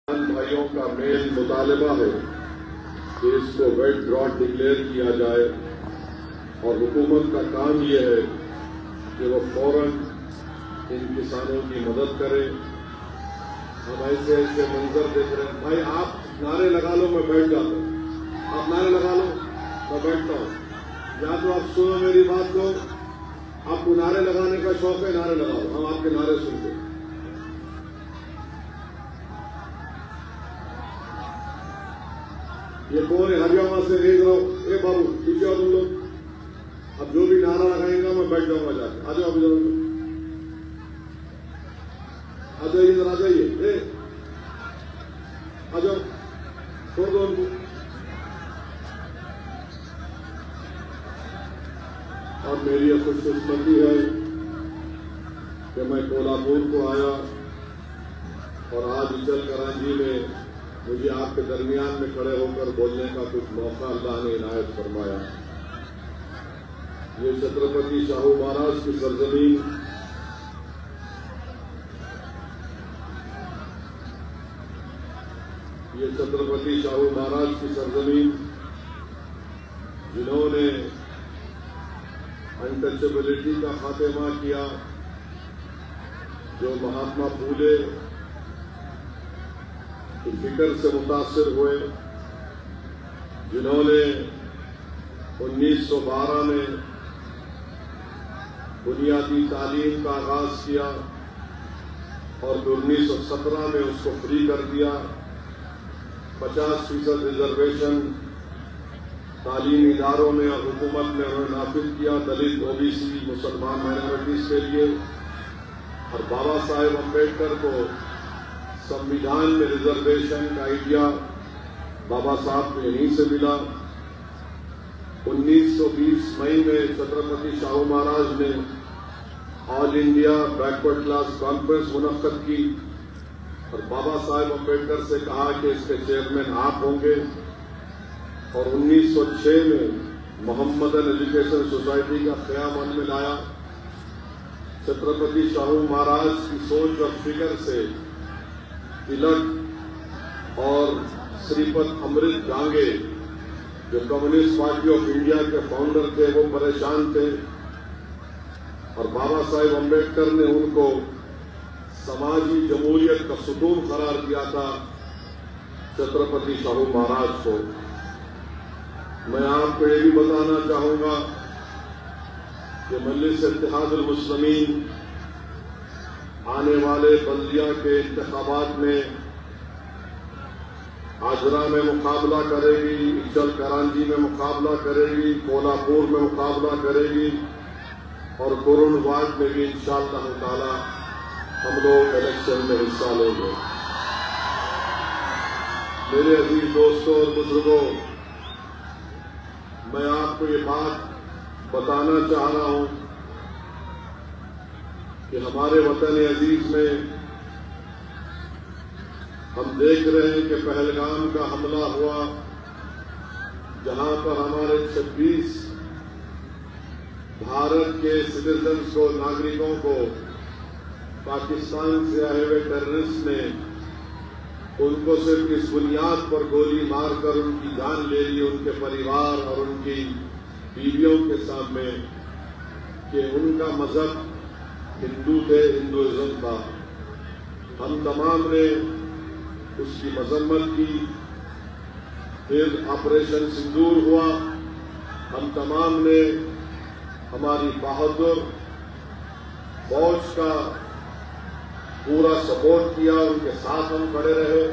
بھائیوں کا مین مطالبہ ہے کہ اس کو ویٹ ڈراٹ ڈکلیئر کیا جائے اور حکومت کا کام یہ ہے کہ وہ فوراً ان کسانوں کی مدد کرے. ہم ایسے ایسے منظر دیکھ رہے ہیں. بھائی آپ نعرے لگا لو میں بیٹھ جاتا ہوں, آپ نعرے لگا لو میں بیٹھتا ہوں. یا تو آپ سنو میری بات کو, آپ کو نعرے لگانے کا شوق ہے نعرے لگاؤ, ہم آپ کے نعرے سنتے ہیں. یہ کون ہے ہریانہ سے ریز رہو, اے بابو پیچھے آؤ تم لوگ. اب جو بھی نعرہ لگائیں گا میں بیٹھ جاؤں گا جا کے. آ جاؤ آ جائیے ذرا, آ جائیے, آ جاؤ, چھوڑ دو ان کو. اور میری یہ خوش قسمتی ہے کہ میں کولہاپور کو آیا اور آج اچل کرانچی میں مجھے آپ کے درمیان میں کھڑے ہو کر بولنے کا کچھ موقع اللہ نے عنایت فرمایا. یہ چھترپتی شاہو مہاراج کی سرزمین, یہ چھترپتی شاہو مہاراج کی سرزمین جنہوں نے انٹچبلٹی کا خاتمہ کیا, جو مہاتما پھولے کی فکر سے متاثر ہوئے, جنہوں نے 1912 میں بنیادی تعلیم کا آغاز کیا اور 1917 میں اس کو فری کر دیا. 50% ریزرویشن تعلیمی اداروں میں اور حکومت میں انہوں نے نافذ کیا دلت, OBC, مسلمان مائنورٹیز کے لیے. اور بابا صاحب امبیڈکر کو سمویدھان میں ریزرویشن کا آئیڈیا بابا صاحب کو یہیں سے ملا. 1920 مئی میں چھترپتی شاہو مہاراج نے آل انڈیا بیکورڈ کلاس کانفرنس منعقد کی اور بابا صاحب امبیڈکر سے کہا کہ اس کے چیئرمین آپ ہوں گے. اور 1906 میں محمدن ایجوکیشن سوسائٹی کا قیام عمل میں لایا. چھترپتی شاہو مہاراج کی سوچ اور فکر سے تلک اور سری پت امرت ڈانگے جو کمیونسٹ پارٹی آف انڈیا کے فاؤنڈر تھے وہ پریشان تھے, اور بابا صاحب امبیڈکر نے ان کو سماجی جمہوریت کا ستون قرار دیا تھا چھترپتی شاہو مہاراج کو. میں آپ کو یہ بھی بتانا چاہوں گا کہ مجلس اتحاد المسلمین آنے والے بلدیہ کے انتخابات میں آجرا میں مقابلہ کرے گی, اچل کرانچی میں مقابلہ کرے گی, کولہاپور میں مقابلہ کرے گی, اور قرون واڈ میں بھی انشاءاللہ تعالی ہم لوگ الیکشن میں حصہ لیں گے. میرے عزیز دوستوں اور بزرگوں, میں آپ کو یہ بات بتانا چاہ رہا ہوں کہ ہمارے وطن عزیز میں ہم دیکھ رہے ہیں کہ پہلگام کا حملہ ہوا, جہاں پر ہمارے 26 بھارت کے سٹیزنز کو, ناگرکوں کو پاکستان سے آئے ہوئے ٹیررسٹ نے ان کو صرف اس بنیاد پر گولی مار کر ان کی جان لے لی, ان کے پریوار اور ان کی بیویوں کے سامنے, کہ ان کا مذہب ہندو تھے, ہندوازم تھا. ہم تمام نے اس کی مذمت کی. پھر آپریشن سندور ہوا, ہم تمام نے ہماری بہادر فوج کا پورا سپورٹ کیا, ان کے ساتھ ہم کھڑے رہے.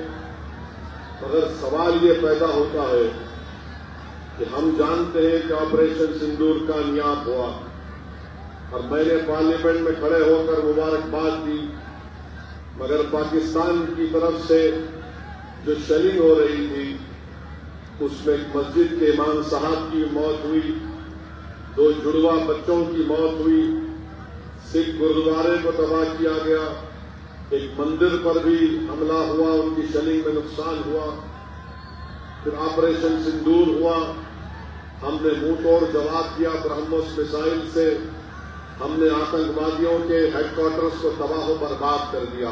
مگر سوال یہ پیدا ہوتا ہے کہ ہم جانتے ہیں کہ آپریشن سندور کامیاب ہوا, اور میں نے پارلیمنٹ میں کھڑے ہو کر مبارکباد دی, مگر پاکستان کی طرف سے جو شیلنگ ہو رہی تھی اس میں ایک مسجد کے امام صاحب کی موت ہوئی, 2 جڑواں بچوں کی موت ہوئی, سکھ گرودوارے کو تباہ کیا گیا, ایک مندر پر بھی حملہ ہوا, ان کی شیلنگ میں نقصان ہوا. پھر آپریشن سندور ہوا, ہم نے منہ توڑ جواب دیا برہموس میزائل سے, ہم نے آتنکوادیوں کے ہیڈ کوارٹرز کو تباہ و برباد کر دیا.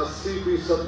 80%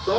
100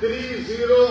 30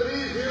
30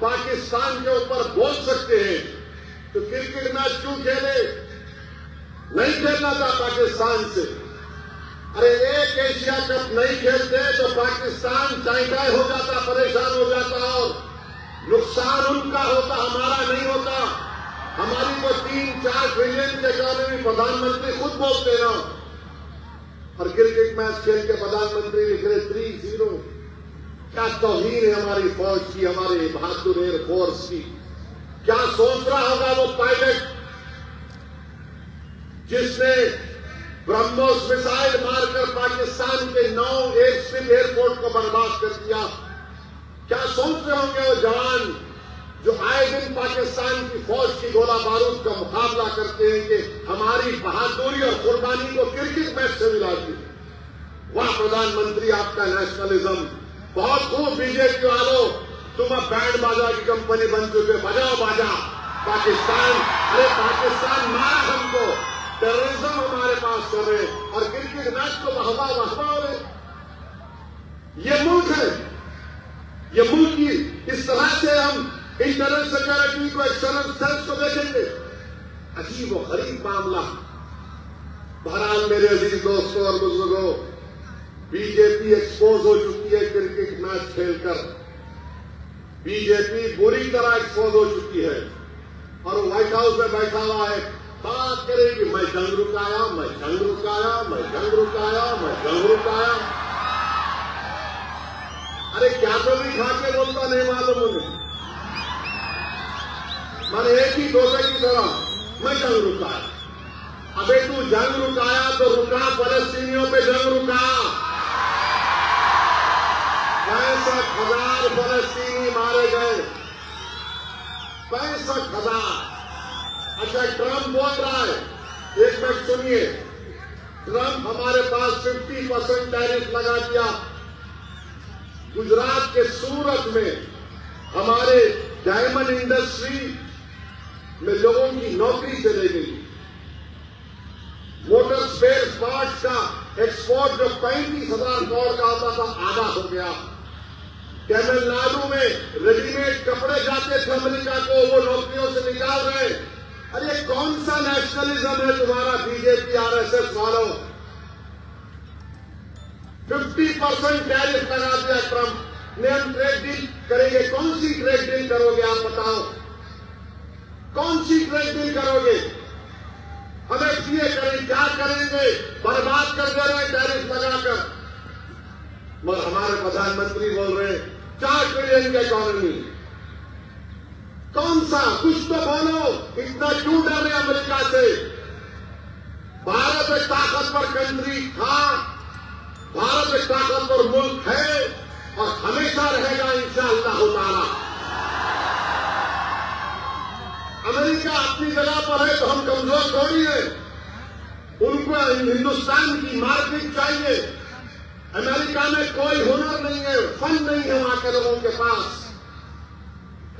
پاکستان کے اوپر بول سکتے ہیں تو کرکٹ میچ کیوں کھیلے؟ نہیں کھیلنا تھا پاکستان سے. ارے ایک ایشیا کپ نہیں کھیلتے تو پاکستان ٹائٹائی ہو جاتا, پریشان ہو جاتا, اور نقصان ان کا ہوتا, ہمارا نہیں ہوتا. ہماری تو 3-4 ٹریلین کی اکانومی پردھان منتری خود بولتے نا, اور کرکٹ میچ کھیل کے پردھان منتری لکھ رہے 3-0. کیا توہین ہے ہماری فوج کی, ہمارے بہادر ایئر فورس کی. کیا سوچ رہا ہوگا وہ پائلٹ جس نے برہموس میسائل مار کر پاکستان کے 9 ایئرپورٹ کو برباد کر دیا. کیا سوچ رہے ہوں گے وہ جوان جو آئے دن پاکستان کی فوج کی گولہ بارود کا مقابلہ کرتے ہیں کہ ہماری بہادری اور قربانی کو کرکٹ میچ سے ملا دی. واہ پردھان منتری, آپ کا نیشنلزم بہت خوب. بی جے پی والوں, تم اب بینڈ باجا کی کمپنی بن چکے, بجاؤ باجا. پاکستان, ارے پاکستان مارا ہم کو, ٹیررزم ہمارے پاس کر رہے, اور کرکٹ میچ کو بہوا ہو رہے. یہ ملک ہے, یہ ملک کی اس طرح سے ہم انٹرنل سیکورٹی کو, ایکسٹرنل سیلس کو دیکھیں گے. عجیب و غریب معاملہ. بہرحال میرے عزیز دوستوں اور بزرگوں, بی جے پی ایکسپوز ہو چکی ہے کرکٹ میچ کھیل کر. بی جے پی بری طرح ایکسپوز ہو چکی ہے, اور وائٹ ہاؤس میں بیٹھا ہوا ہے, بات کرے کہ میں جنگ رکایا, میں جنگ رکایا, میں جنگ رکایا, میں جنگ رکایا. ارے کیا تو بھی کھا کے بولتا نہیں معلوم انہیں. میں نے ایک ہی دوسرے کی طرح میں جنگ رکایا. ابے تو جنگ رکایا تو رکا, فلسطینیوں پہ جنگ رکا. 65,000 فلسطینی مارے گئے, 65,000. اچھا ٹرمپ بول رہا ہے, ایک منٹ سنیے, ٹرمپ ہمارے پاس 50% ٹیرف لگا دیا. گجرات کے سورت میں ہمارے ڈائمنڈ انڈسٹری میں لوگوں کی نوکری چلے گئی. موٹر اسپیئر پارٹس کا ایکسپورٹ جو 35,000 کروڑ کا ہوتا تھا آدھا ہو گیا. تمل ناڈو میں ریڈی میڈ کپڑے جاتے تھے امریکہ کو, وہ نوکریوں سے نکال رہے. ارے کون سا نیشنلزم ہے تمہارا B J P R S S والوں؟ 50% ٹیرف لگا دیا ٹرمپ نے. ہم ٹریڈ ڈیل کریں گے. کون سی ٹریڈ ڈیل کرو گے آپ بتاؤ؟ کون سی ٹریڈ ڈیل کرو گے؟ ہم ایف ٹی اے کریں, کیا کریں گے؟ برباد کر دے رہے ٹیرف لگا کر. مگر ہمارے پردھان منتری بول رہے ہیں 4 ٹریلین کی اکانومی. کون سا؟ کچھ تو بولو. اتنا کیوں ڈر رہے امریکہ سے؟ بھارت ایک طاقتور کنٹری تھا, بھارت ایک طاقتور ملک ہے, اور ہمیشہ رہے گا انشاءاللہ تعالی. امریکہ اپنی جگہ پر ہے تو ہم کمزور تھوڑی ہیں. ان کو ہندوستان کی مارکیٹ چاہیے. امریکہ میں کوئی ہنر نہیں ہے, فن نہیں ہے وہاں کے لوگوں کے پاس.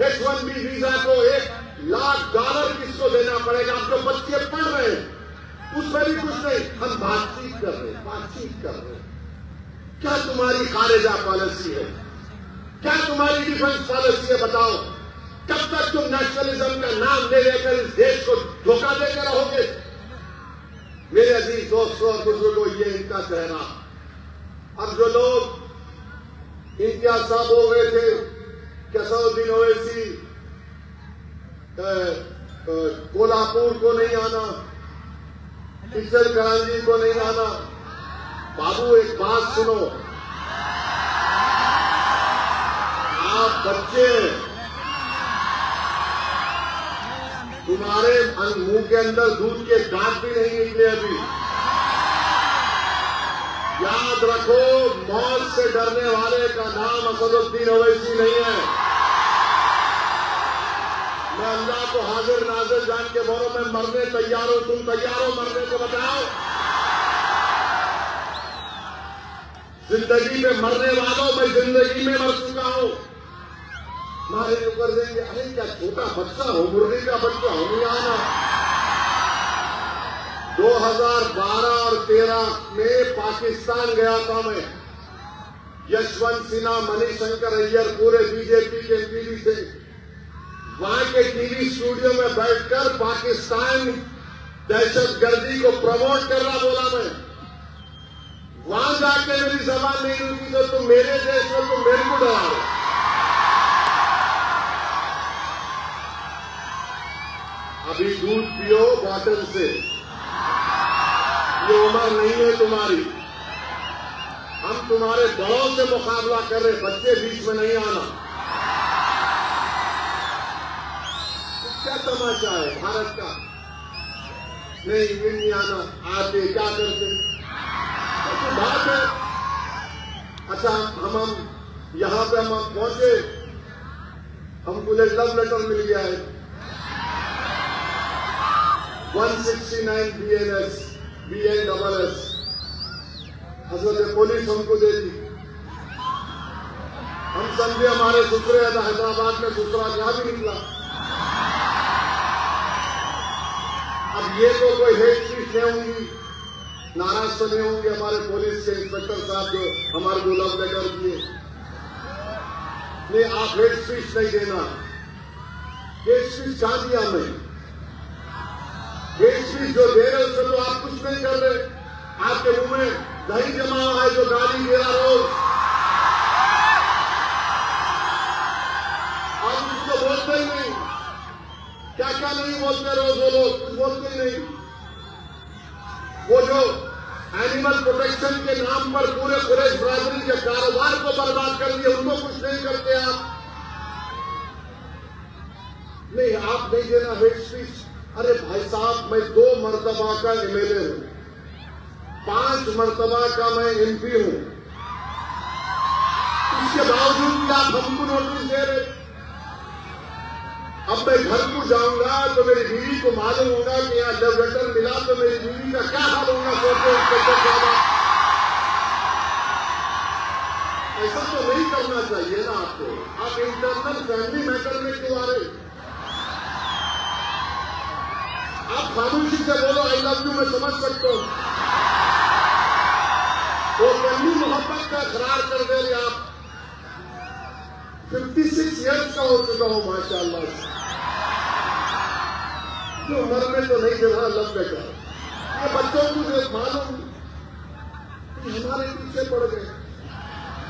H-1B ویزا کو $1,00,000 کس کو دینا پڑے گا؟ آپ جو بچے پڑھ رہے ہیں اس میں بھی کچھ نہیں. ہم بات چیت کر رہے ہیں. کیا تمہاری خارجہ پالیسی ہے؟ کیا تمہاری ڈیفنس پالیسی ہے؟ بتاؤ. کب تک تم نیشنلزم کا نام لے لے کر اس دیش کو دھوکہ دے کے رہو گے؟ میرے عزیز دوستوں اور بزرگوں, یہ ان کا چہرہ. اب جو لوگ امتیاز صاحب ہو گئے تھے کہ اسدالدین اویسی کولہاپور کو نہیں آنا, پکچر کرانجی کو نہیں آنا. بابو ایک بات سنو, آپ بچے, تمہارے منہ کے اندر دودھ کے دانت بھی نہیں نکلے ابھی. یاد رکھو, موت سے ڈرنے والے کا نام اسدالدین اویسی نہیں ہے. میں اللہ کو حاضر ناظر جان کے بولوں, میں مرنے تیار ہوں. تم تیار ہو مرنے کو؟ بتاؤ. زندگی میں مرنے والوں, میں زندگی میں مر چکا ہوں. مارے اوپر دیں گے, ارے کیا چھوٹا بچہ ہو, مرغی کا بچہ ہو, نہیں آنا. 2012 اور 13 میں پاکستان گیا تھا میں. یشونت سنہا, منی شنکر ایئر, پورے بی جے پی کے ایم پی تھے. وہاں کے ٹی وی اسٹوڈیو میں بیٹھ کر پاکستان دہشت گردی کو پروموٹ کر رہا بولا میں. وہاں جا کے میری زبان نہیں رکی تو تم میرے دیش میں تم میرے کو ڈرا رہے. ابھی دودھ پیو باٹل سے. یہ عمر نہیں ہے تمہاری. ہم تمہارے بڑوں سے مقابلہ کر رہے, بچے بیچ میں نہیں آنا. کیا تماشا ہے بھارت کا؟ نہیں یہ نہیں آنا. آتے کیا کرتے تو بات ہے. اچھا ہم یہاں پہ ہم پہنچے, ہم کو ایک لو لیٹر مل گیا ہے 169 BNSS حضرت پولیس ہم کو دے دی. ہم سمجھے ہمارے سسرے حیدرآباد میں سسرا کیا بھی نکلا. اب یہ تو کوئی ہیٹ اسپیچ نہیں ہوں گی, ناراض تو نہیں ہوں گے ہمارے پولیس کے انسپیکٹر صاحب جو ہمارے کو لو لیٹر دیے. نہیں, آپ ہیٹ اسپیچ نہیں دینا. ہیٹ اسپیچ کہاں دیا ہمیں؟ ہیٹ اسپیچ جو دے رہے اس سے تو آپ کچھ نہیں کر رہے. آپ کے منہ میں دہی جمع ہوا ہے جو گالی دے رہا روز. آپ اس کو بولتے ہی نہیں. کیا کیا نہیں بولتے روز وہ لوگ, کچھ بولتے ہی نہیں. وہ جو اینیمل پروٹیکشن کے نام پر پورے قریش برادری کے کاروبار کو برباد کر دیے, ان کو کچھ نہیں کرتے آپ. نہیں, آپ نہیں دینا ہیٹ اسپیچ. ارے بھائی صاحب, میں 2 مرتبہ کا MLA ہوں, 5 مرتبہ کا میں MP ہوں. اس کے باوجود بھی آپ ہم کو نوٹس دے رہے. اب میں گھر کو جاؤں گا تو میری بیوی کو معلوم ہوگا کہ یہاں لو لیٹر ملا تو میری بیوی کا کیا حال ہوگا. سوچو ایسا تو نہیں کرنا چاہیے نا آپ کو. آپ انٹرنل فیملی میٹر میں کیوں آ رہے؟ آپ خاموشی سے بولو آئی لو یو, میں سمجھ سکتا ہوں. وہ پہلی محبت کا اقرار کر دے رہے. آپ 56 ایئرس کا ہو چکا ہوں ماشاء اللہ. جو عمر میں تو نہیں دے رہا لو لیٹر. یہ بچوں کو جو معلوم کہ ہمارے پیچھے پڑ گئے.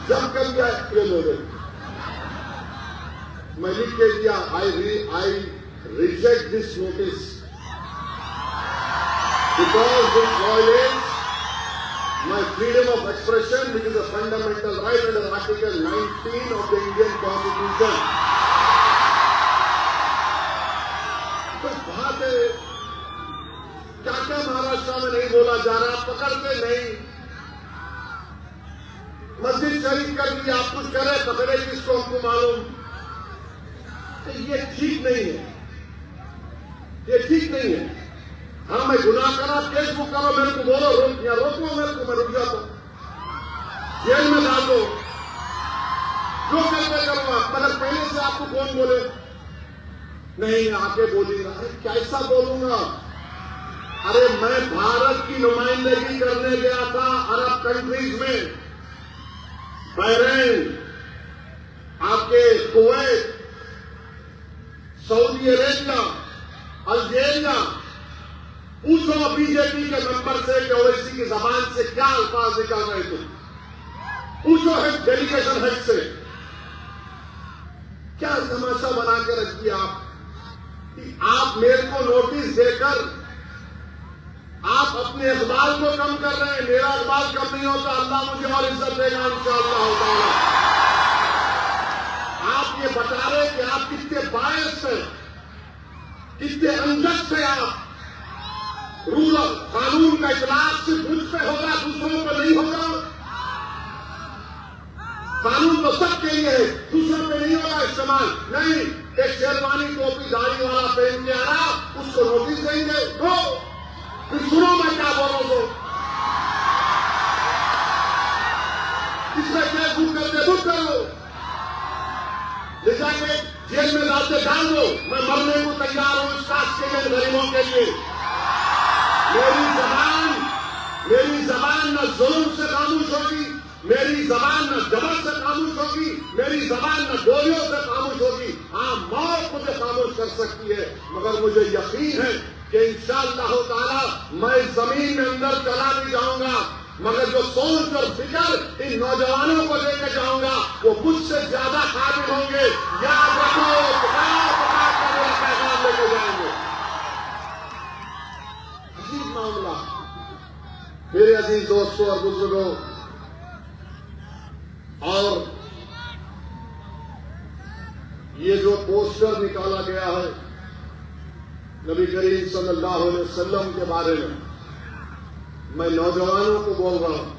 جب کر دیا فیل ہو گئے. میں لکھ کے دیا I reject this notice because this violates my freedom of expression, which is a fundamental right under Article 19 of the Indian Constitution. تو بات ہے کیا کیا مہاراشٹر میں نہیں بولا جا رہا, پکڑتے نہیں. مسجد شریف کر دی, آپ کچھ کرے پکڑے کس کو ہم کو معلوم. یہ ٹھیک نہیں ہے, یہ ٹھیک نہیں ہے. ہاں میں گناہ کرا, فیس بک کرو, میرے کو بولو روک یا روکو میرے کو, میں رک جاتا ہوں, جیل میں ڈال دو, جو کرتے کروں آپ. مگر پہلے سے آپ کو کون بولے نہیں آ کے بولی گا. ارے کیسا بولوں گا؟ ارے میں بھارت کی نمائندگی کرنے گیا تھا عرب کنٹریز میں, بحرین, آپ کے کویت, سعودی عربیہ, الجیریا. پوچھو بی جے پی کے ممبر سے کہ اویسی کی زبان سے کیا الفاظ نکال رہے تھے. پوچھو ڈیلیگیشن ہیڈ سے. کیا تماشا بنا کے رکھ دیا آپ میرے کو نوٹس دے کر آپ اپنے اقبال کو کم کر رہے ہیں. میرا اقبال کم نہیں ہوتا, اللہ مجھے اور عزت دے گا انشاءاللہ تعالی. آپ یہ بتا رہے کہ آپ کتنے باعث ہیں, کتنے انجت ہیں. آپ رول قانون کا اطلاق صرف مجھ پہ ہوگا, دوسروں پہ نہیں ہوگا. قانون تو سب کے لیے ہے, دوسروں پہ نہیں ہوگا استعمال. نہیں, ایک شیروانی ٹوپی داڑھی والا پہن کے آ رہا, اس کو نوٹس دیں گے. پھر سنو میں کیا بول رہا ہوں. اس میں کیس بک کرتے بک کرو, لے جا کے جیل میں ڈالتے ڈال دو. میں مرنے کو تیار ہوں اس کاسٹ کے لیے, غریبوں کے لیے. میری زبان نہ ظلم سے خاموش ہوگی, میری زبان نہ جبر سے خاموش ہوگی، میری زبان نہ گولیوں سے خاموش ہوگی. ہاں، موت مجھے خاموش کر سکتی ہے، مگر مجھے یقین ہے کہ انشاءاللہ تعالی میں زمین میں اندر چلا بھی جاؤں گا، مگر جو سوچ اور فکر ان نوجوانوں کو لے کے جاؤں گا وہ مجھ سے زیادہ قابل ہوں گے. یاد رکھو، پکار پکار کر میرا پیغام لے کے جائیں گے. عجیب معاملہ. میرے عزیز دوستوں اور بزرگوں، اور یہ جو پوسٹر نکالا گیا ہے نبی کریم صلی اللہ علیہ وسلم کے بارے میں نوجوانوں کو بول رہا ہوں،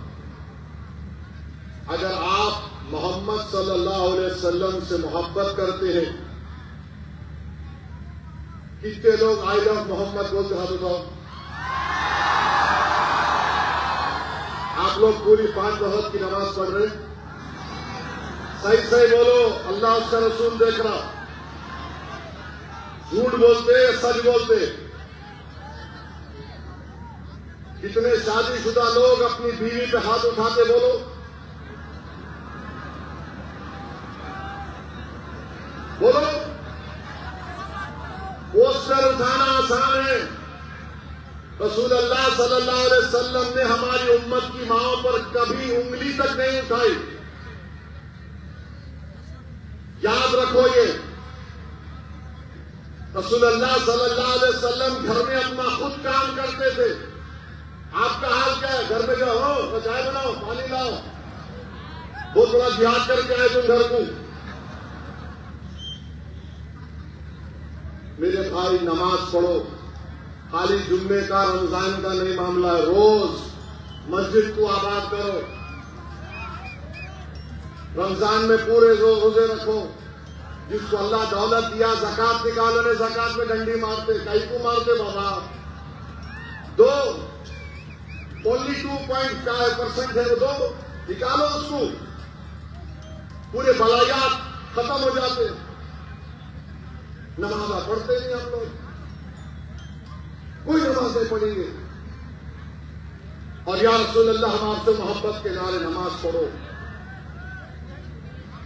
اگر آپ محمد صلی اللہ علیہ وسلم سے محبت کرتے ہیں، کتنے لوگ آئی لو محمد بولتے ہاتھ اٹھاؤ. آپ لوگ پوری 5 وقت کی نماز پڑھ رہے ہیں؟ صحیح صحیح بولو. اللہ اس کا رسول دیکھ رہا. جھوٹ بولتے سچ بولتے. کتنے شادی شدہ لوگ اپنی بیوی پہ ہاتھ اٹھاتے؟ بولو. بولو. پوسٹر اٹھانا آسان ہے. رسول اللہ صلی اللہ علیہ وسلم نے ہماری امت کی ماں پر کبھی انگلی تک نہیں اٹھائی. یاد رکھو، یہ رسول اللہ صلی اللہ علیہ وسلم گھر میں اپنا خود کام کرتے تھے. آپ کا حال کیا ہے؟ گھر میں جاؤ، چائے بناؤ، پانی لاؤ، وہ تھوڑا جہاد کر کے آئے تم گھر کو. میرے بھائی، نماز پڑھو. خالی جمعے کا رمضان کا نہیں معاملہ ہے. روز مسجد کو آباد کرو. رمضان میں پورے روزے رکھو. جس کو اللہ دولت دیا زکات نکالو. نے زکات میں ڈنڈی مارتے، کئی کو مارتے بابا. 2.5% ہے وہ، 2 نکالو اس کو. پورے بلایات ختم ہو جاتے. نماز پڑھتے نہیں ہم لوگ، کوئی نماز نہیں پڑھیں گے. اور یا رسول اللہ، ہم آپ سے محبت کے نعرے. نماز پڑھو،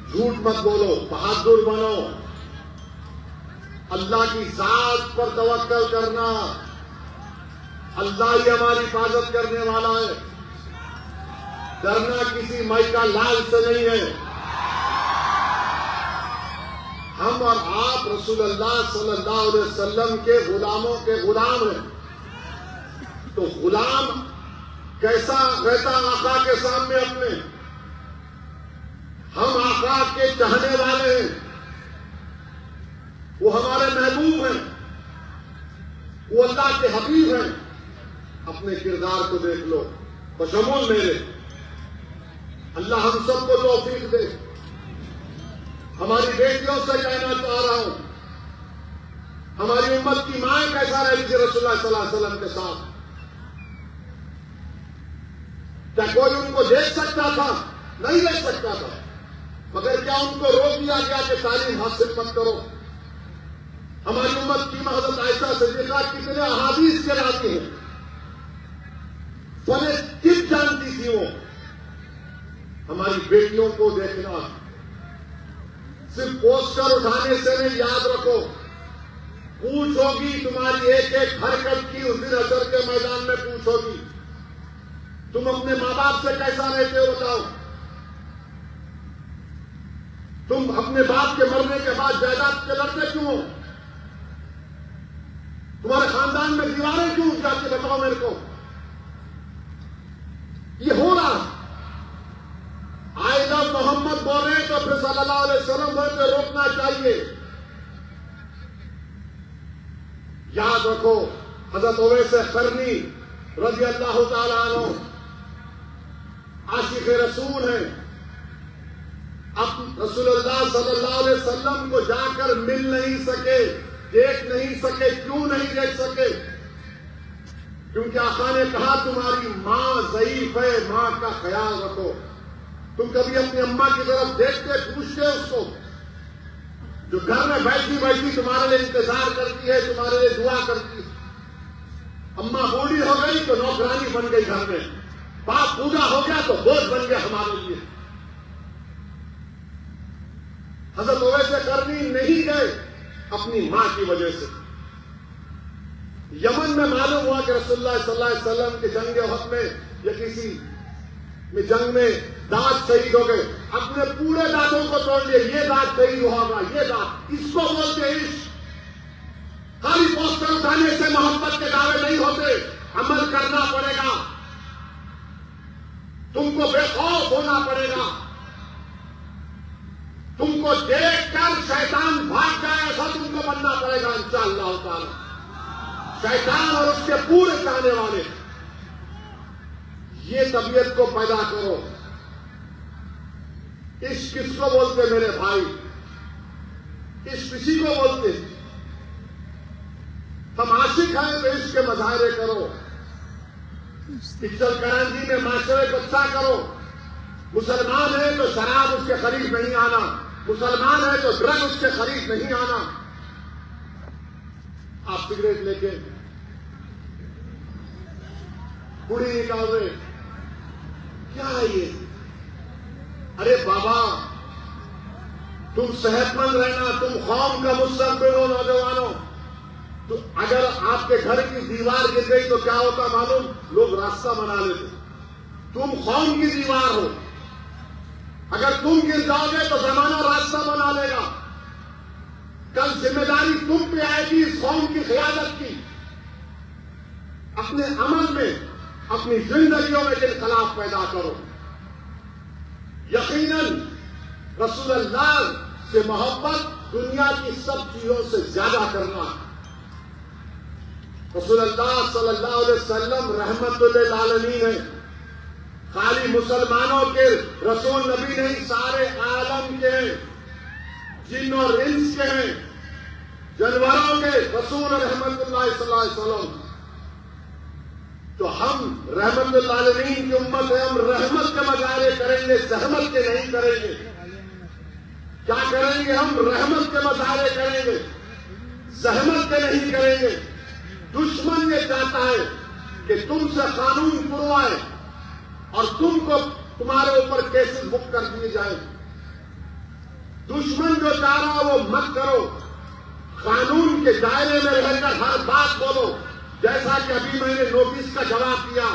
جھوٹ مت بولو، بہادر بنو. اللہ کی ذات پر توکل کرنا. اللہ ہی ہماری حفاظت کرنے والا ہے. ڈرنا کسی مائی کا لال سے نہیں ہے. ہم اور آپ رسول اللہ صلی اللہ علیہ وسلم کے غلاموں کے غلام ہیں. تو غلام کیسا رہتا آقا کے سامنے اپنے؟ ہم آقا کے چاہنے والے ہیں، وہ ہمارے محبوب ہیں، وہ اللہ کے حبیب ہیں. اپنے کردار کو دیکھ لو بشمول میرے. اللہ ہم سب کو توفیق دے. ہماری بیٹیوں سے کہنا چاہ رہا ہوں، ہماری امت کی مائیں کیسا رہی تھی رسول اللہ صلی اللہ علیہ وسلم کے ساتھ؟ کیا کوئی ان کو دیکھ سکتا تھا؟ نہیں دیکھ سکتا تھا. مگر کیا ان کو روک دیا گیا کہ تعلیم حاصل مت کرو؟ ہماری امت کی حضرت عائشہ صدیقہ کتنے احادیث کے لاتی ہیں. فن طب جانتی تھی وہ. ہماری بیٹیوں کو دیکھنا صرف پوسٹر اٹھانے سے نہیں. یاد رکھو، پوچھو گی تمہاری ایک ایک حرکت کی اس دن حشر کے میدان میں پوچھو گی. تم اپنے ماں باپ سے کیسا رہتے ہو بتاؤ؟ تم اپنے باپ کے مرنے کے بعد جائیداد کے لڑتے کیوں ہو؟ تمہارے خاندان میں دیواریں کیوں جا کے بتاؤ میرے کو. یہ ہو رہا. آئے جب محمد بول رہے ہیں تو پھر صلی اللہ علیہ وسلم بولتے روکنا چاہیے. یاد رکھو، حضرت اویس قرنی رضی اللہ تعالیٰ عنہ عاشق رسول ہیں. اب رسول اللہ صلی اللہ علیہ وسلم کو جا کر مل نہیں سکے، دیکھ نہیں سکے. کیوں نہیں دیکھ سکے؟ کیونکہ آقا نے کہا تمہاری ماں ضعیف ہے، ماں کا خیال رکھو. تم کبھی اپنی اماں کی طرف دیکھتے پوچھتے اس کو جو گھر میں بیٹھی بیٹھی تمہارے لیے انتظار کرتی ہے، تمہارے لیے دعا کرتی ہے. اماں بوڑھی ہو گئی تو نوکرانی بن گئی گھر میں. پاپ پورا ہو گیا تو بوجھ بن گیا ہمارے لیے. حضرت اویس قرنی نہیں گئے اپنی ماں کی وجہ سے. یمن میں معلوم ہوا کہ رسول اللہ صلی اللہ علیہ وسلم کے جنگ احد میں یا کسی میں جنگ میں دانت شہید ہو گئے. اپنے پورے دانتوں کو توڑ لیا. یہ دانت شہید ہوگا, یہ دانت. اس کو بولتے عشق. خالی پوسٹر اٹھانے سے محبت کے دعوے نہیں ہوتے, عمل کرنا پڑے گا. تم کو بے خوف ہونا پڑے گا. تم کو دیکھ کر شیطان بھاگ جائے ایسا تم کو بننا پڑے گا انشاءاللہ تعالی. شیطان اور اس کے پورے چاہنے والے, یہ طبیعت کو پیدا کرو. عشق کس کو بولتے میرے بھائی؟ عشق کسی کو بولتے؟ ہم عاشق ہیں تو عشق کے مظاہرے کرو. پکچر کرانچی میں معاشرے کو اچھا کرو. مسلمان ہے تو شراب اس کے قریب نہیں آنا. مسلمان ہے تو ڈرگ اس کے قریب نہیں آنا. آپ سگریٹ لے کے پوڑی نکال رہے, کیا ہے یہ؟ ارے بابا, تم صحت مند رہنا, تم قوم کا مستقبل ہو نوجوانوں. تو اگر آپ کے گھر کی دیوار گر گئی تو کیا ہوتا معلوم؟ لوگ راستہ بنا لیتے. تم قوم کی دیوار ہو. اگر تم گر جاؤ گے تو زمانہ راستہ بنا لے گا. کل ذمہ داری تم پہ آئے گی اس قوم کی قیادت کی. اپنے عمل میں, اپنی زندگیوں میں انقلاب پیدا کرو. یقیناً رسول اللہ سے محبت دنیا کی سب چیزوں سے زیادہ کرنا. رسول اللہ صلی اللہ علیہ وسلم رحمت للعالمین ہیں. خالی مسلمانوں کے رسول نبی نہیں, سارے عالم کے, جن اور انس کے ہیں, جانوروں کے رسول رحمت اللہ صلی اللہ علیہ وسلم. تو ہم رحمت للعالمین کی امت ہے. ہم رحمت کے مظاہرے کریں گے, زحمت کے نہیں کریں گے. کیا کریں گے؟ ہم رحمت کے مظاہرے کریں گے, زحمت کے نہیں کریں گے. دشمن یہ چاہتا ہے کہ تم سے قانون پروائے اور تم کو تمہارے اوپر کیسز بک کر دیے جائیں. دشمن جو چاہ رہا وہ مت کرو. قانون کے دائرے میں رہ کر ہر بات بولو. جیسا کہ ابھی میں نے نوٹس کا جواب دیا,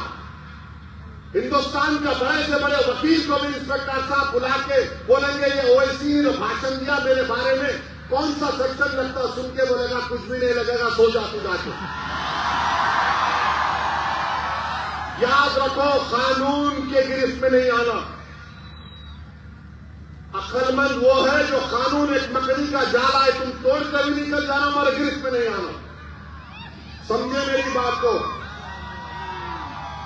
ہندوستان کا بڑے سے بڑے وکیل کو بھی انسپیکٹر صاحب بلا کے بولیں گے یہ اویسی نے بھاشن دیا میرے بارے میں, کون سا سیکشن لگتا, سن کے بولے گا کچھ بھی نہیں لگے گا, سو جا تو جا کے. یاد رکھو, قانون کے گرفت میں نہیں آنا. عقل مند وہ ہے جو قانون ایک مکڑی کا جالا ہے, تم توڑ کر بھی نکل جانا, ہمارے گرفت میں نہیں آنا. سمجھے میری بات کو؟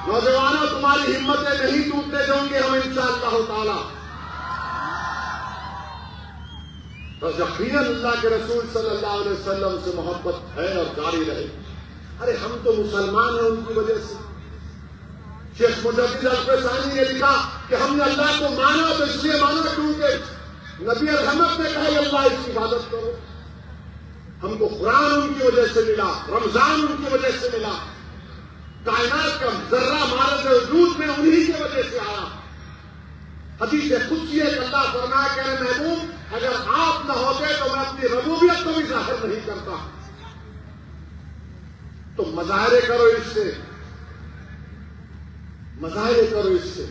نوجوانوں, تمہاری ہمتیں نہیں ٹوٹنے دیں گے ہم انشاءاللہ تعالی. تو یقیناً اللہ کے رسول صلی اللہ علیہ وسلم سے محبت ہے اور جاری رہے. ارے ہم تو مسلمان ہیں ان کی وجہ سے. شیخ مجدد الفسانی نے لکھا کہ ہم نے اللہ کو مانا تو اس لیے مانا کیونکہ نبی رحمت نے کہا اللہ اس کی عبادت کرو. ہم کو قرآن ان کی وجہ سے ملا, رمضان ان کی وجہ سے ملا, کائنات کا ذرہ مارد وجود میں انہی کی وجہ سے آیا. حدیث قدسی ہے کہ اللہ فرمایا کہ اے محبوب اگر آپ نہ ہوتے تو میں اپنی ربوبیت کو بھی ظاہر نہیں کرتا. تو مظاہرے کرو اس سے, مظاہرے کرو اس سے.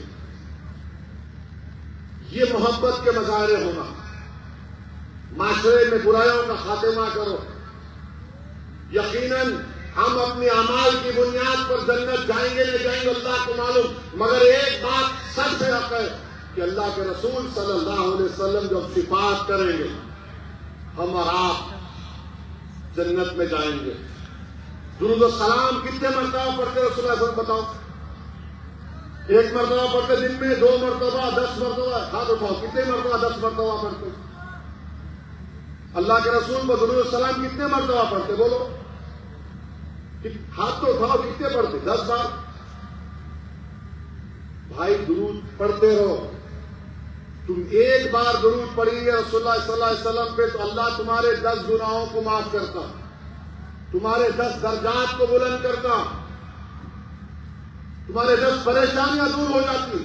یہ محبت کے مظاہرے ہونا. معاشرے میں برائیوں کا خاتمہ کرو. یقیناً ہم اپنی اعمال کی بنیاد پر جنت جائیں گے نہیں جائیں گے اللہ کو معلوم, مگر ایک بات سب سے حق ہے کہ اللہ کے رسول صلی اللہ علیہ وسلم جب صفات کریں گے ہم اور آپ جنت میں جائیں گے. درود و سلام کتنے مرتبہ پڑھتے رسول اللہ صلی اللہ علیہ وسلم بتاؤ؟ ایک مرتبہ پڑھتے دن میں, 2 مرتبہ, 10 مرتبہ؟ ہاتھ اٹھاؤ, کتنے مرتبہ 10 مرتبہ پڑھتے؟ اللہ کے رسول کو درود و سلام کتنے مرتبہ پڑھتے بولو؟ ہاتھ تو اٹھاؤ, کتنے پڑھتے؟ 10 بار. بھائی درود پڑھتے رہو. تم ایک بار درود پڑھیے رسول اللہ صلی اللہ علیہ وسلم پہ تو اللہ تمہارے 10 گناہوں کو معاف کرتا, تمہارے 10 درجات کو بلند کرتا. تمہارے 10 پریشانیاں دور ہو جاتی.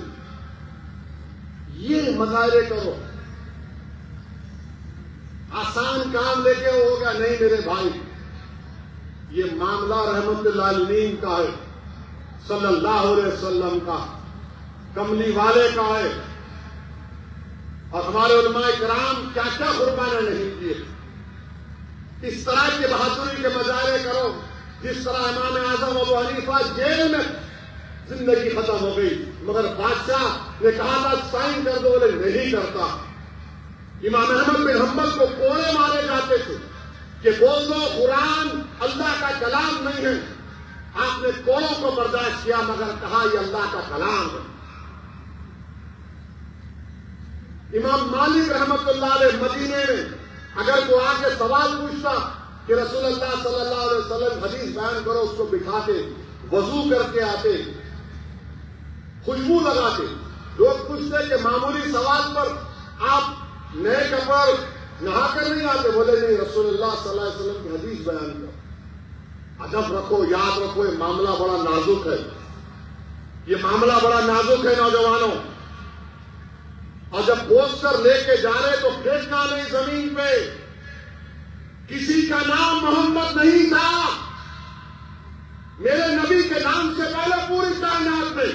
یہ مظاہرے کرو. آسان کام لے کے ہو گیا نہیں میرے بھائی، یہ معاملہ رحمت للعالمین کا ہے، صلی اللہ علیہ وسلم کا، کملی والے کا ہے. اور ہمارے علماء کرام کیا کیا قربانیاں نہیں کیے. اس طرح کی بہادری کے مظاہرے کرو جس طرح امام اعظم ابو حنیفہ جیل میں زندگی ختم ہو گئی، مگر بادشاہ نے کہا تھا سائن کر دو، بولے نہیں کرتا. امام احمد بن حنبل کو کوڑے مارے جاتے تھے کہ بول دو قرآن اللہ کا کلام نہیں ہے. آپ نے کوڑوں کو برداشت کیا مگر کہا یہ اللہ کا کلام ہے. امام مالک رحمت اللہ علیہ مدینے میں اگر کوئی آ کے سوال پوچھتا کہ رسول اللہ صلی اللہ علیہ وسلم حدیث بیان کرو، اس کو بٹھاتے، وضو کر کے آتے، خوشبو لگاتے. لوگ پوچھتے کہ معمولی سوال پر آپ نئے کپڑے نہا کر نہیں آتے، بولے نہیں رسول اللہ صلی اللہ علیہ وسلم کی حدیث بیان کرو. ادب رکھو، یاد رکھو یہ معاملہ بڑا نازک ہے، یہ معاملہ بڑا نازک ہے نوجوانوں. اور جب پوسٹر لے کے جا رہے تو پھینکنا نہیں زمین پہ. کسی کا نام محمد نہیں تھا، میرے نبی کے نام سے پہلے پوری کائنات میں.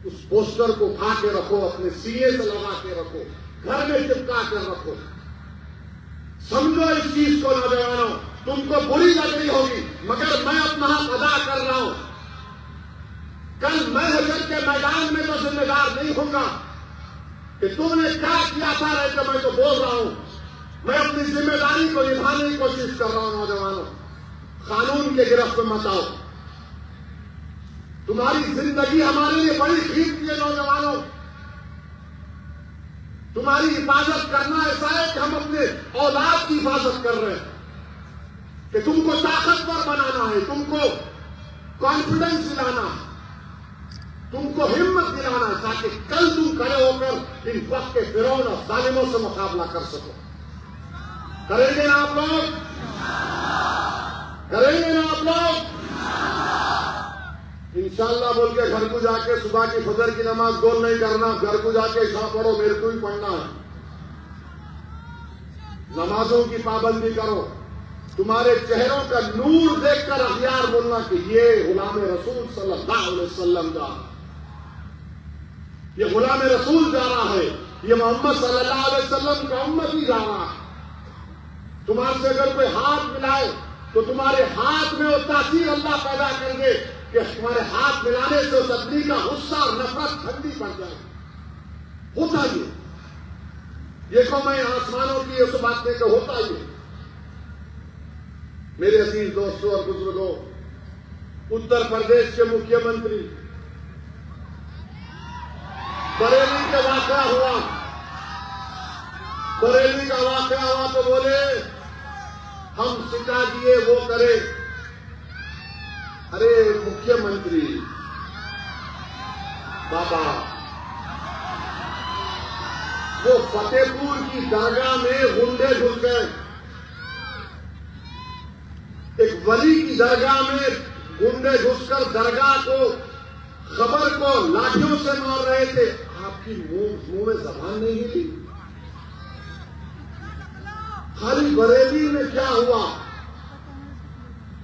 اس پوسٹر کو اٹھا کے رکھو، اپنے سینے سے لگا کے رکھو، گھر میں چپکا کر رکھو. سمجھو اس چیز کو نوجوانوں، تم کو بری لگ رہی ہوگی مگر میں اپنا حق ادا کر رہا ہوں. کل میں حشر کے میدان میں تو ذمہ دار نہیں ہوں گا کہ تم نے کیا کیا تھا، رہے کہ میں تو بول رہا ہوں. میں اپنی ذمہ داری کو نبھانے کی کوشش کر رہا ہوں. نوجوانوں، قانون کے گرفت میں مت آؤ. تمہاری زندگی ہمارے لیے بڑی قیمتی ہے نوجوانوں. تمہاری حفاظت کرنا ایسا ہے کہ ہم اپنے اولاد کی حفاظت کر رہے ہیں، کہ تم کو طاقتور بنانا ہے، تم کو کانفیڈنس دلانا ہے، تم کو ہمت دلانا ہے تاکہ کل تم کھڑے ہو کر ان وقت کے فرعون اور ظالموں سے مقابلہ کر سکو. کریں گے نا آپ لوگ؟ کریں گے نا آپ لوگ؟ انشاءاللہ بول کے گھر کو جا کے صبح کی فجر کی نماز گول نہیں کرنا. گھر کو جا کے عشاء پڑھو، میرے کو ہی پڑھنا ہے. نمازوں کی پابندی کرو. تمہارے چہروں کا نور دیکھ کر اخیار بولنا کہ یہ غلام رسول صلی اللہ علیہ وسلم جا رہا ہے، یہ غلام رسول جا رہا ہے، یہ محمد صلی اللہ علیہ وسلم کا امتی جا رہا ہے. تمہارے سے اگر کوئی ہاتھ ملائے تو تمہارے ہاتھ میں وہ تاثیر اللہ پیدا کر دے کہ تمہارے ہاتھ ملانے سے اس آدمی کا غصہ اور نفرت ٹھنڈی پڑ جائے. ہوتا یہ دیکھو، میں آسمانوں کی اس بات میں کہ ہوتا یہ. میرے عزیز دوستوں اور بزرگوں، اتر پردیش کے مکھیہ منتری بریلی کا واقعہ ہوا، بریلی کا واقعہ ہوا تو بولے ہم سکھا دیے وہ کرے. ارے مکھیہ منتری بابا، وہ فتح پور کی درگاہ میں غنڈے گھس گئے. ایک ولی کی درگاہ میں غنڈے گھس کر درگاہ کو، خبر کو لاٹھیوں سے مار رہے تھے. آپ کی منہ میں زبان نہیں ہلی. خالی بریلی میں کیا ہوا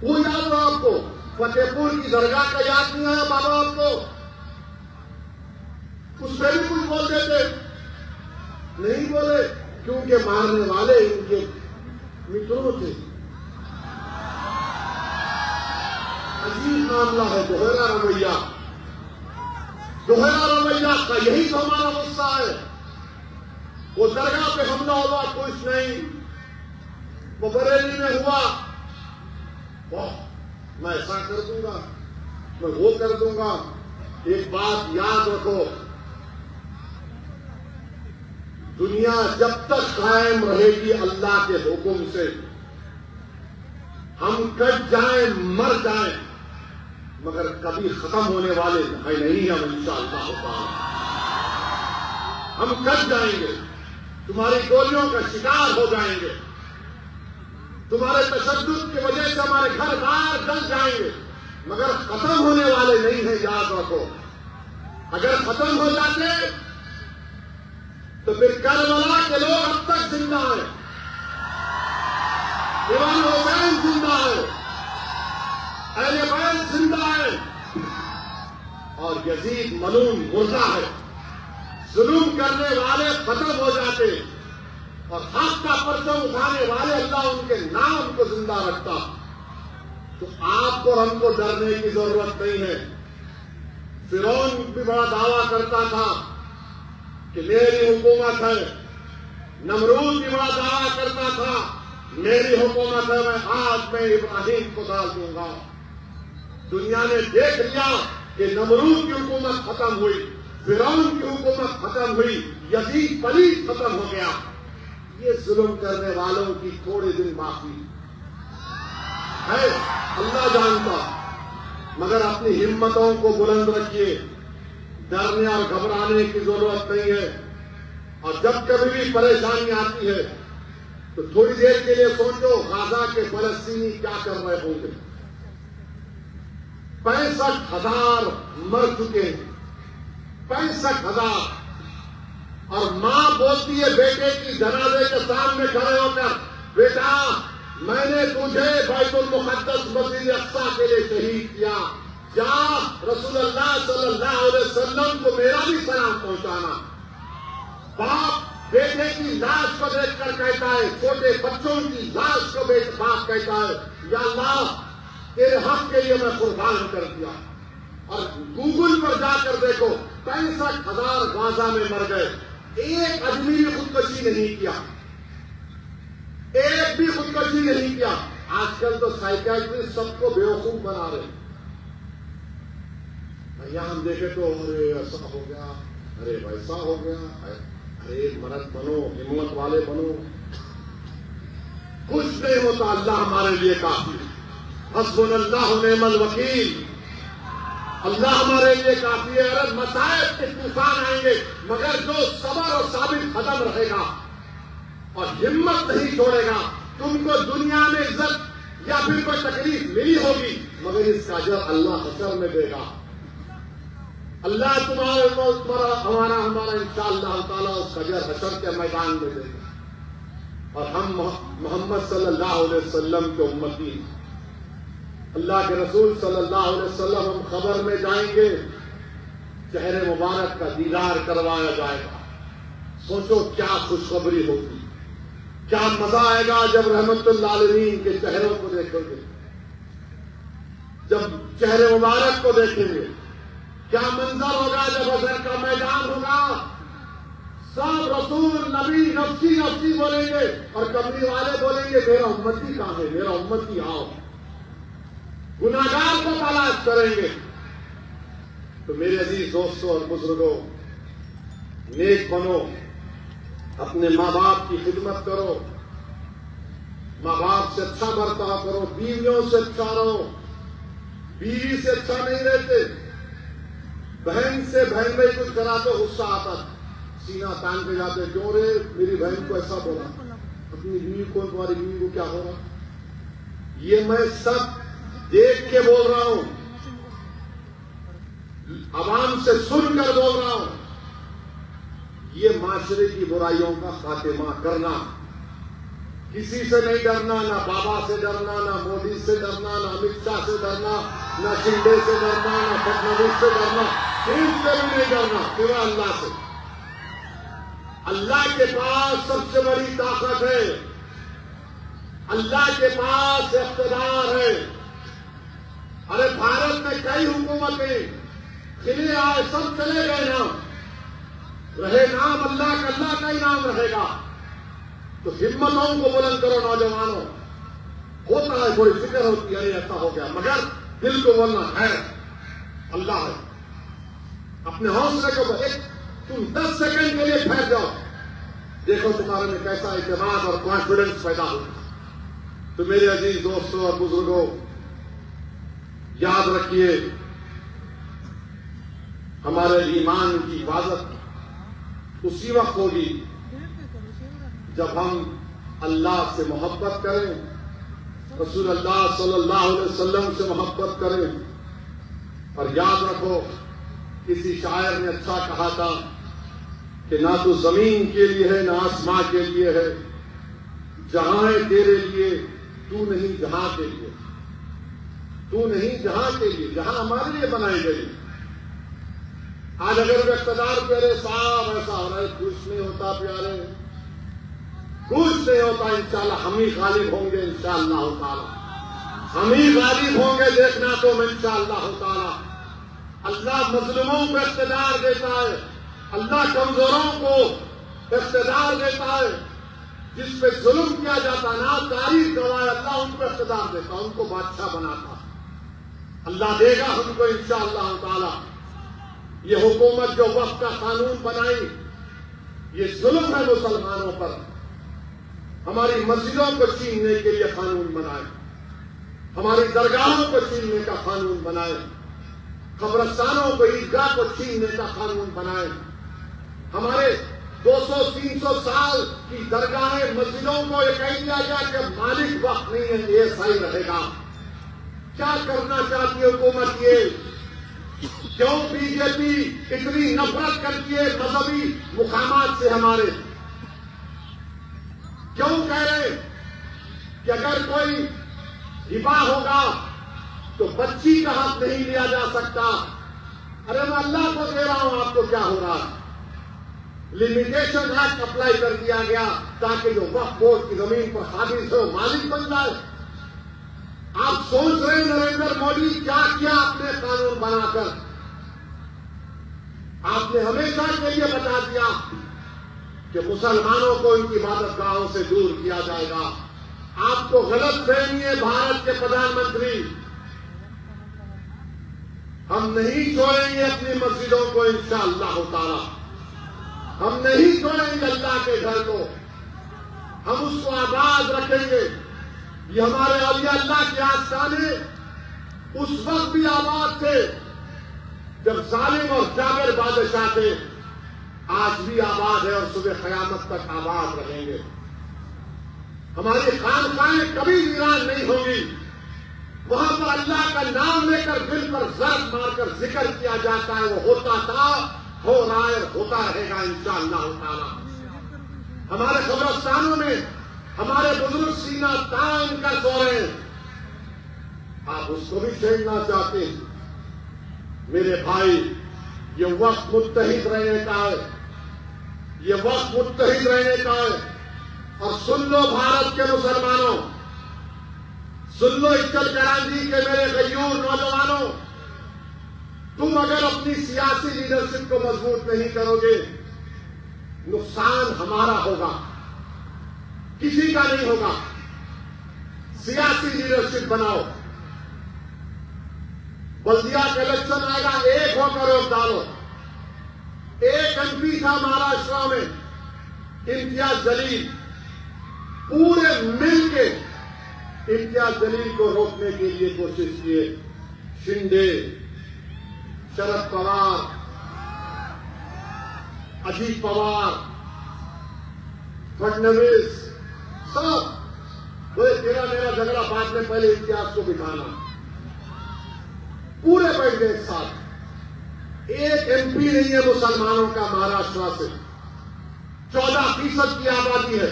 وہ یاد ہوا آپ کو؟ فتح پور کی درگاہ کا یاد نہیں آیا بابا آپ کو؟ اس پہ بھی کچھ بولتے تھے؟ نہیں بولے کیونکہ مارنے والے ان کے متروں تھے. عجیب معاملہ ہے. دوہرا رویہ، دوہرا رویہ کا یہی تو ہمارا غصہ ہے. وہ درگاہ پہ حملہ ہوا کچھ نہیں، وہ بریلی میں ہوا میں ایسا کر دوں گا، میں وہ کر دوں گا. ایک بات یاد رکھو، دنیا جب تک قائم رہے گی اللہ کے حکم سے، ہم کٹ جائیں مر جائیں مگر کبھی ختم ہونے والے نہیں ہم انشاءاللہ تعالی. ہم کٹ جائیں گے، تمہاری گولیوں کا شکار ہو جائیں گے، تمہارے تشدد کی وجہ سے ہمارے گھر بار جل جائیں گے مگر ختم ہونے والے نہیں ہیں، یاد رکھو۔ اگر ختم ہو جاتے تو پھر کربلا کے لوگ اب تک زندہ ہیں، امام حسین زندہ ہے، اہل بیت زندہ ہے، اور یزید ملعون مردہ ہے۔ ظلم کرنے والے ختم ہو جاتے اور حق کا پرچم اٹھانے والے اللہ ان کے نام کو زندہ رکھتا۔ تو آپ کو ہم کو ڈرنے کی ضرورت نہیں ہے۔ فرعون بھی بڑا دعویٰ کرتا تھا کہ میری حکومت ہے، نمرود بھی بڑا دعویٰ کرتا تھا میری حکومت ہے، میں ابراہیم کو ڈال دوں گا۔ دنیا نے دیکھ لیا کہ نمرود کی حکومت ختم ہوئی، فرعون کی حکومت ختم ہوئی، یزید پلید ختم ہو گیا۔ یہ ظلم کرنے والوں کی تھوڑے دن باقی ہے، اللہ جانتا۔ مگر اپنی ہمتوں کو بلند رکھیے، ڈرنے اور گھبرانے کی ضرورت نہیں ہے۔ اور جب کبھی بھی پریشانی آتی ہے تو تھوڑی دیر کے لیے سوچو غزہ کے فلسطینی کیا کر رہے ہوں گے۔ 65,000 مر چکے ہیں، 65,000۔ اور ماں بولتی ہے بیٹے کی جنازے کے سامنے کھڑے ہو کر، بیٹا میں نے تجھے بیت المقدس مسجد اقصی کے لیے شہید کیا، جا رسول اللہ صلی اللہ علیہ وسلم کو میرا بھی سلام پہنچانا۔ باپ بیٹے کی لاش کو دیکھ کر کہتا ہے، چھوٹے بچوں کی لاش کو باپ کہتا ہے، یا اللہ تیرے حق کے لیے میں قربان کر دیا۔ اور گوگل پر جا کر دیکھو 65,000 غزہ میں مر گئے، ایک آدمی نے خودکشی نہیں کیا، ایک بھی خودکشی نہیں کیا۔ آج کل تو سائیکیٹرسٹ سب کو بیوقوف بنا رہے ہیں۔ یہاں ہم دیکھے تو ارے ایسا ہو گیا، ارے ویسا ہو گیا، ارے مرد بنو، ہمت والے بنو۔ کچھ نہیں ہوتا، اللہ ہمارے لیے کافی ہے۔ حسبنا اللہ ونعم الوکیل، اللہ ہمارے لیے کافی ہے۔ ارے مصائب کے طوفان آئیں گے، مگر جو صبر اور ثابت قدم رہے گا اور ہمت نہیں چھوڑے گا، تم کو دنیا میں عزت یا پھر کوئی تکلیف ملی ہوگی، مگر اس کا اجر اللہ حشر میں دے گا۔ اللہ ہمارا انشاءاللہ تعالیٰ اس کا اجر حشر کے میدان میں دے گا۔ اور ہم محمد صلی اللہ علیہ وسلم کے امتی ہیں، اللہ کے رسول صلی اللہ علیہ وسلم، ہم خبر میں جائیں گے، چہرے مبارک کا دیدار کروایا جائے گا۔ سوچو کیا خوشخبری ہوگی، کیا مزہ آئے گا جب رحمت للعالمین کے چہروں کو دیکھیں گے، جب چہرے مبارک کو دیکھیں گے۔ کیا منظر ہوگا جب حشر کا میدان ہوگا، سب رسول نبی نفسی نفسی بولیں گے اور کمری والے بولیں گے میرا امتی کہاں ہے، میرا امتی آؤ۔ گناہگار کو تلاش کریں گے۔ تو میرے عزیز دوستوں اور بزرگوں، نیک بنو، اپنے ماں باپ کی خدمت کرو، ماں باپ سے اچھا برتاؤ کرو، بیویوں سے اچھا رہو۔ بیوی سے اچھا نہیں رہتے، بہن سے بہن میں کچھ کرا تو غصہ آتا، سینہ تان کے جاتے، کیوں رے میری بہن کو ایسا بولا، اپنی بیوی کو، تمہاری بیوی کو کیا ہو رہا۔ یہ میں سب دیکھ کے بول رہا ہوں، عوام سے سن کر بول رہا ہوں۔ یہ معاشرے کی برائیوں کا خاتمہ کرنا، کسی سے نہیں ڈرنا، نہ بابا سے ڈرنا، نہ مودی سے ڈرنا، نہ امت شاہ سے ڈرنا، نہ شنڈے سے ڈرنا، نہ فڈنویس سے ڈرنا، کسی سے بھی نہیں ڈرنا، سوائے اللہ سے۔ اللہ کے پاس سب سے بڑی طاقت ہے، اللہ کے پاس اقتدار ہے۔ ارے بھارت میں کئی حکومتیں کھلے آئے، سب چلے گئے نام، رہے نام اللہ کا، اللہ کا ہی نام رہے گا۔ تو ہمتوں کو بلند کرو نوجوانوں، ہوتا ہے کوئی فکر ہوتی ہے ایسا ہو گیا، مگر دل کو بولنا ہے اللہ ہے۔ اپنے حوصلے کو تم 10 سیکنڈ کے لیے ٹھہر جاؤ، دیکھو تمہارے میں کیسا اعتماد اور کانفیڈنس پیدا ہو۔ تو میرے عزیز دوستوں اور بزرگوں، یاد رکھیے ہمارے ایمان کی حفاظت اسی وقت ہوگی جب ہم اللہ سے محبت کریں، رسول اللہ صلی اللہ علیہ وسلم سے محبت کریں، اور یاد رکھو کسی شاعر نے اچھا کہا تھا کہ نہ تو زمین کے لیے ہے نہ آسمان کے لیے ہے، جہاں ہے تیرے لیے تو نہیں جہاں کے لیے، تو نہیں جہاں کے لیے، جہاں ہمارے لیے بنائی گئی۔ آج اگر وہ اقتدار پہ رہے صاحب ایسا ہو رہا ہے، کچھ نہیں ہوتا پیارے، کچھ نہیں ہوتا، انشاءاللہ ہم ہی غالب ہوں گے، انشاءاللہ تعالی ہم ہی غالب ہوں گے، دیکھنا تم انشاءاللہ تعالی۔ اللہ مظلوموں کو اقتدار دیتا ہے، اللہ کمزوروں کو اقتدار دیتا ہے، جس پہ ظلم کیا جاتا نا تاریخ گواہ، اللہ ان کو اقتدار دیتا، ان کو بادشاہ بناتا، اللہ دے گا ہم کو انشاءاللہ تعالی۔ یہ حکومت جو وقت کا قانون بنائی، یہ ظلم ہے مسلمانوں پر، ہماری مسجدوں کو چھیننے کے لیے قانون بنائے، ہماری درگاہوں کو چھیننے کا قانون بنائے، قبرستانوں کو عیدگاہ کو چھیننے کا قانون بنائے، ہمارے 200-300 سال کی درگاہیں مسجدوں کو یہ کہہ دیا گیا کہ مالک وقت نہیں ہے، یہ صحیح رہے گا۔ کیا کرنا چاہتی ہے حکومت؟ یہ کیوں بی جے پی اتنی نفرت کرتی ہے مذہبی مقامات سے؟ ہمارے کیوں کہہ رہے کہ اگر کوئی ہبا ہوگا تو بچی کا حق نہیں لیا جا سکتا؟ ارے میں اللہ کو دے رہا ہوں، آپ کو کیا ہو رہا ہے؟ لمیٹیشن ایکٹ اپلائی کر دیا گیا تاکہ جو وقف بورڈ کی زمین پر قابض ہو مالک بن جائے۔ آپ سوچ رہے ہیں نریندر مودی کیا کیا آپ نے قانون بنا کر؟ آپ نے ہمیشہ کے لیے بتا دیا کہ مسلمانوں کو ان کی عبادت گاہوں سے دور کیا جائے گا۔ آپ کو غلط فہمی ہے بھارت کے پردھان منتری، ہم نہیں چھوڑیں گے اپنی مسجدوں کو انشاءاللہ تعالی، ہم نہیں چھوڑیں گے اللہ کے گھر کو، ہم اس کو آباد رکھیں گے۔ یہ ہمارے اولیاء اللہ کے آستانے اس وقت بھی آباد تھے جب ظالم اور جابر بادشاہ تھے، آج بھی آباد ہے اور صبح قیامت تک آباد رہیں گے۔ ہماری خانقاہیں کبھی ویران نہیں ہوں گی، وہاں پر اللہ کا نام لے کر دل پر ضرب مار کر ذکر کیا جاتا ہے، وہ ہوتا تھا، ہو رہا ہے، ہوتا رہے گا انشاءاللہ تعالی۔ ہمارے قبرستانوں میں ہمارے بزرگ سینہ تان کر سو رہے ہیں، آپ اس کو بھی چھیڑنا چاہتے ہیں؟ میرے بھائی، یہ وقت متحد رہنے کا ہے، یہ وقت متحد رہنے کا ہے۔ اور سن لو بھارت کے مسلمانوں، سن لو اچل کرانچی کے میرے غیور نوجوانوں، تم اگر اپنی سیاسی لیڈرشپ کو مضبوط نہیں کرو گے، نقصان ہمارا ہوگا، کسی کا نہیں ہوگا۔ سیاسی لیڈرشپ بناؤ، بلدیہ کا الیکشن آئے گا، ایک ہو کر ووٹ ڈالو۔ ایک ایم پی تھا مہاراشٹر میں، امتیاز جلیل، پورے مل کے امتیاز جلیل کو روکنے کے لیے کوشش کیے۔ شنڈے، شرد پوار، اجیت پوار، فڈنویس، سب بولے تیرا میرا جھگڑا بعد میں، پہلے امتیاز کو بٹھانا۔ پورے بیٹھ گئے ساتھ۔ ایک ایم پی نہیں ہے مسلمانوں کا مہاراشٹر سے، 14% کی آبادی ہے۔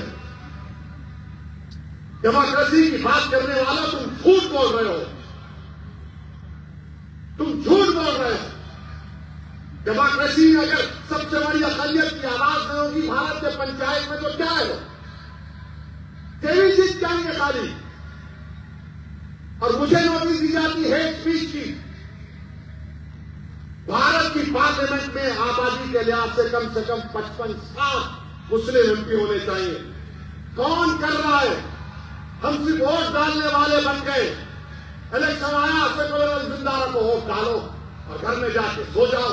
ڈیموکریسی کی بات کرنے والا تم جھوٹ بول رہے ہو، تم جھوٹ بول رہے ہو۔ ڈیموکریسی میں اگر سب سے بڑی اقلیت کی آواز نہ ہوگی بھارت کے پنچایت میں، تو کیا ہے وہ؟ تیری چیز جائیں گے خالی۔ اور مجھے نوٹس دی جاتی ہے اسپیچ کی۔ بھارت کی پارلیمنٹ میں آبادی کے لحاظ سے کم 55-60 مسلم ایم پی ہونے چاہیے۔ کون کر رہا ہے؟ ہم صرف ووٹ ڈالنے والے بن گئے۔ الیکشن آیا، سیکولر زندہ رکھو، ووٹ ڈالو اور گھر میں جا کے سو جاؤ۔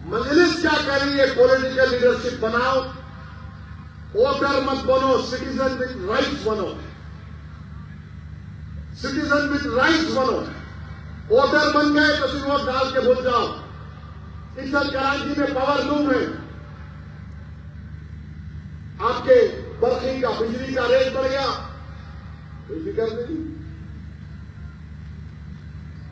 مجلس کیا کہہ رہی ہے؟ پولیٹیکل لیڈرشپ بناؤ، ووٹر مت بنو، سٹیزن وتھ رائٹس بنو، سٹیزن وتھ رائٹس بنو۔ ووٹر بن گئے تو پھر ووٹ ڈال کے بھول جاؤ۔ اچل کرانچی میں پاور لوم ہے، آپ کے برقی کا بجلی کا ریٹ بڑھ گیا، کوئی فکر نہیں۔